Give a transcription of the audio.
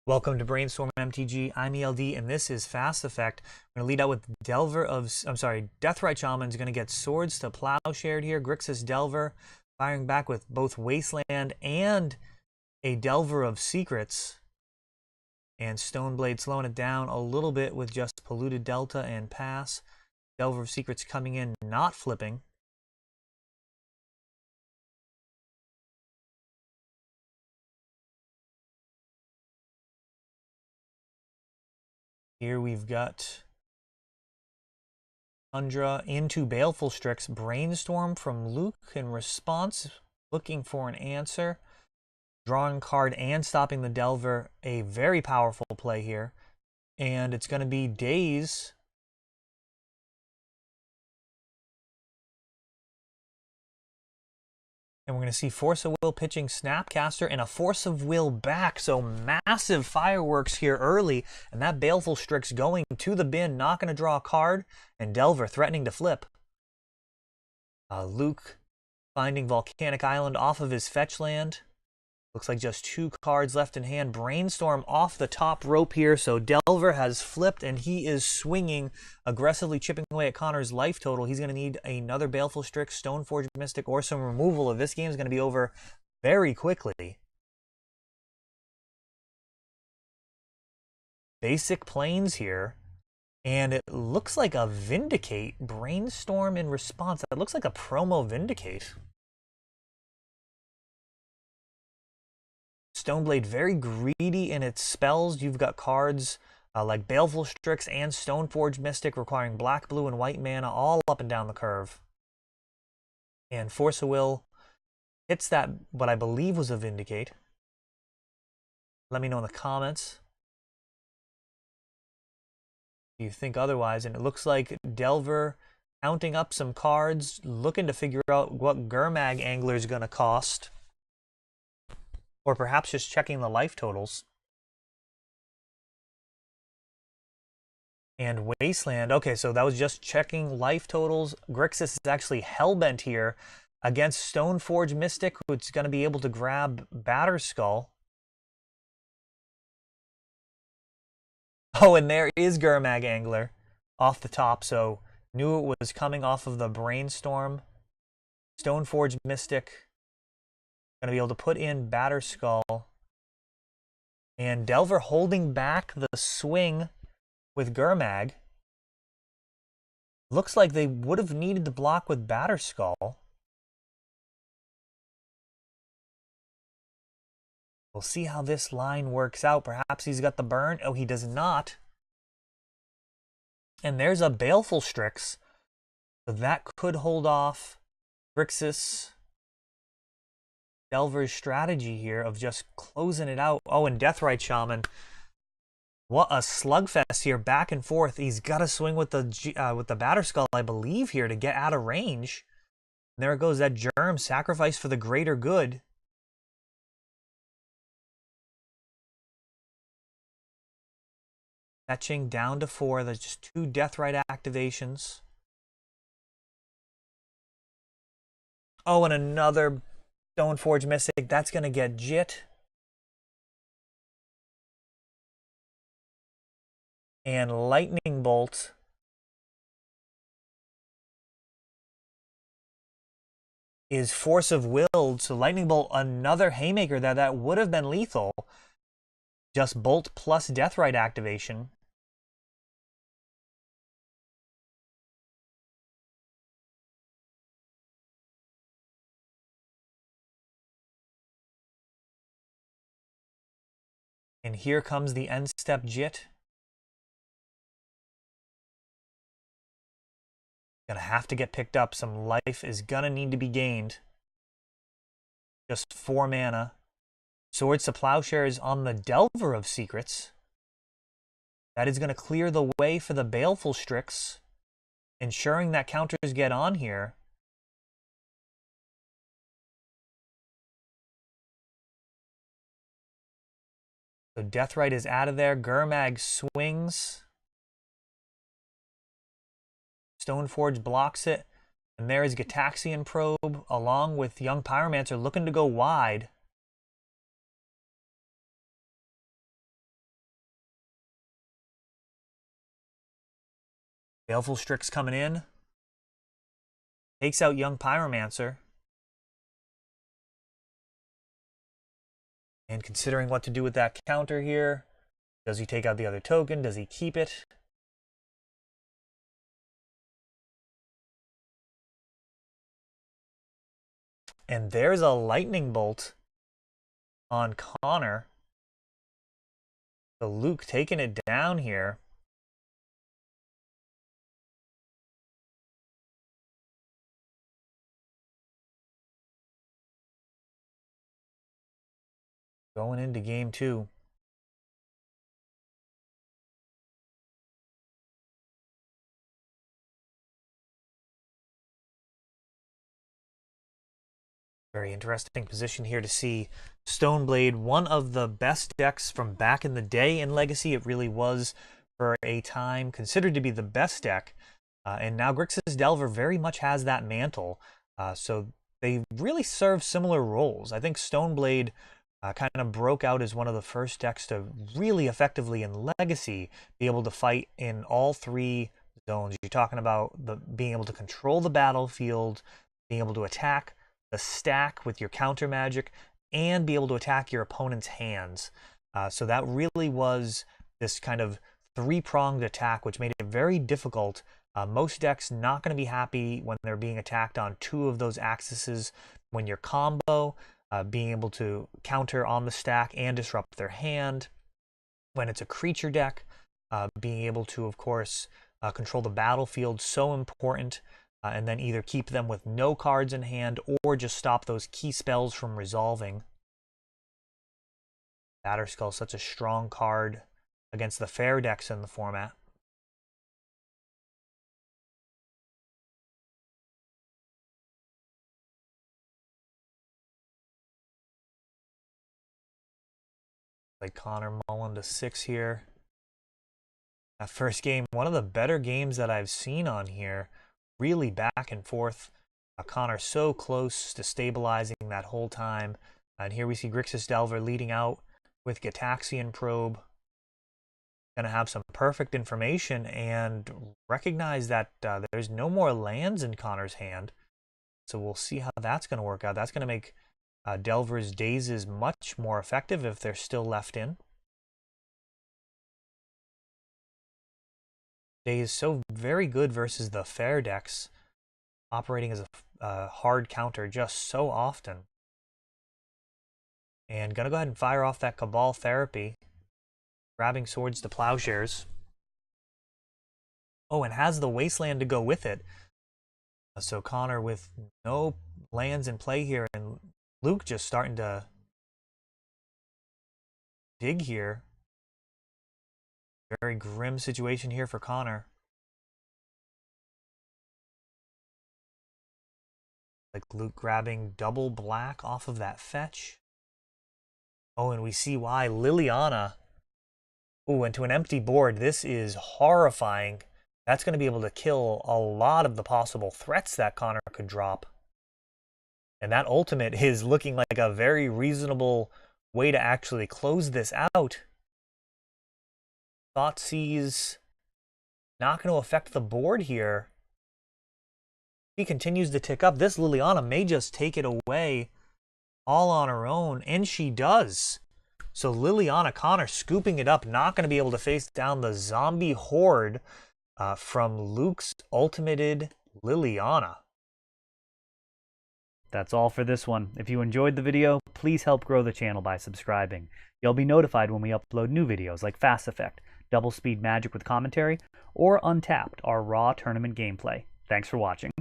Welcome to Brainstorm MTG. I'm ELD, and this is Fast Effect. I'm going to lead out with Deathrite Shaman is going to get Swords to Plowshare here. Grixis Delver firing back with both Wasteland and a Delver of Secrets. And Stoneblade slowing it down a little bit with just Polluted Delta and Pass. Delver of Secrets coming in, not flipping. Here we've got Tundra into Baleful Strix. Brainstorm from Luke in response, looking for an answer. Drawing card and stopping the Delver, a very powerful play here. And it's going to be Daze. And we're going to see Force of Will pitching Snapcaster and a Force of Will back. So massive fireworks here early. And that Baleful Strix going to the bin, not going to draw a card. And Delver threatening to flip. Luke finding Volcanic Island off of his fetch land. Looks like just 2 cards left in hand. Brainstorm off the top rope here. So Delver has flipped and he is swinging, aggressively chipping away at Connor's life total. He's going to need another Baleful Strix, Stoneforge Mystic, or some removal. This game is going to be over very quickly. Basic planes here. And it looks like a Vindicate. Brainstorm in response. That looks like a promo Vindicate. Stoneblade very greedy in its spells. You've got cards like Baleful Strix and Stoneforge Mystic requiring black, blue, and white mana all up and down the curve. And Force of Will hits that, what I believe was a Vindicate. Let me know in the comments if you think otherwise. And it looks like Delver counting up some cards, looking to figure out what Gurmag Angler is going to cost. Or perhaps just checking the life totals. And Wasteland. Okay, so that was just checking life totals. Grixis is actually hellbent here against Stoneforge Mystic, who's going to be able to grab Batterskull. Oh, and there is Gurmag Angler off the top. So knew it was coming off of the Brainstorm. Stoneforge Mystic. Going to be able to put in Batterskull. And Delver holding back the swing with Gurmag. Looks like they would have needed to block with Batterskull. We'll see how this line works out. Perhaps he's got the burn. Oh, he does not. And there's a Baleful Strix. So that could hold off Grixis. Delver's strategy here of just closing it out. Oh, and Deathrite Shaman. What a slugfest here, back and forth. He's got to swing with the Batterskull, I believe, here to get out of range. And there it goes, that Germ, sacrifice for the greater good. Fetching down to 4. There's just 2 Deathrite activations. Oh, and another Stoneforge Mystic. That's going to get Jit. And Lightning Bolt. Is Force of Will. So Lightning Bolt, another Haymaker there. That would have been lethal. Just Bolt plus Deathrite activation. And here comes the end step Jit. Gonna have to get picked up. Some life is gonna need to be gained. Just 4 mana. Swords to Plowshare is on the Delver of Secrets. That is gonna clear the way for the Baleful Strix, ensuring that counters get on here. So Deathrite is out of there. Gurmag swings. Stoneforge blocks it. And there is Gitaxian Probe along with Young Pyromancer looking to go wide. Baleful Strix coming in. Takes out Young Pyromancer. And considering what to do with that counter here. Does he take out the other token? Does he keep it? And there's a lightning bolt on Connor. So Luke taking it down here. Going into game 2. Very interesting position here to see Stoneblade, one of the best decks from back in the day in Legacy. It really was for a time considered to be the best deck. And now Grixis Delver very much has that mantle. So they really serve similar roles. I think Stoneblade kind of broke out as one of the first decks to really effectively in Legacy be able to fight in all 3 zones. You're talking about being able to control the battlefield, being able to attack the stack with your counter magic, and be able to attack your opponent's hands. So that really was this kind of 3-pronged attack, which made it very difficult. Most decks not going to be happy when they're being attacked on 2 of those axes. When your combo, being able to counter on the stack and disrupt their hand. When it's a creature deck, being able to, of course, control the battlefield, so important. And then either keep them with no cards in hand or just stop those key spells from resolving. Batterskull, such a strong card against the fair decks in the format. Like Connor Mullen to 6 here. That first game, one of the better games that I've seen on here. Really back and forth. Connor so close to stabilizing that whole time. And here we see Grixis Delver leading out with Gitaxian Probe. Going to have some perfect information and recognize that there's no more lands in Connor's hand. So we'll see how that's going to work out. That's going to make Delver's Dazes much more effective if they're still left in. Daze so very good versus the fair decks, operating as a hard counter just so often. And gonna go ahead and fire off that Cabal Therapy, grabbing Swords to Plowshares. Oh, and has the Wasteland to go with it. So Connor with no lands in play here, and Luke just starting to dig here. Very grim situation here for Connor. Like Luke grabbing double black off of that fetch. Oh, and we see why. Liliana. Oh, into an empty board. This is horrifying. That's going to be able to kill a lot of the possible threats that Connor could drop. And that ultimate is looking like a very reasonable way to actually close this out. Thoughtseize not going to affect the board here. He continues to tick up. This Liliana may just take it away all on her own, and she does. So Liliana Connor scooping it up, not going to be able to face down the zombie horde from Luke's ultimated Liliana. That's all for this one. If you enjoyed the video, please help grow the channel by subscribing. You'll be notified when we upload new videos like Fast Effect, Double Speed Magic with commentary, or Untapped, our raw tournament gameplay. Thanks for watching.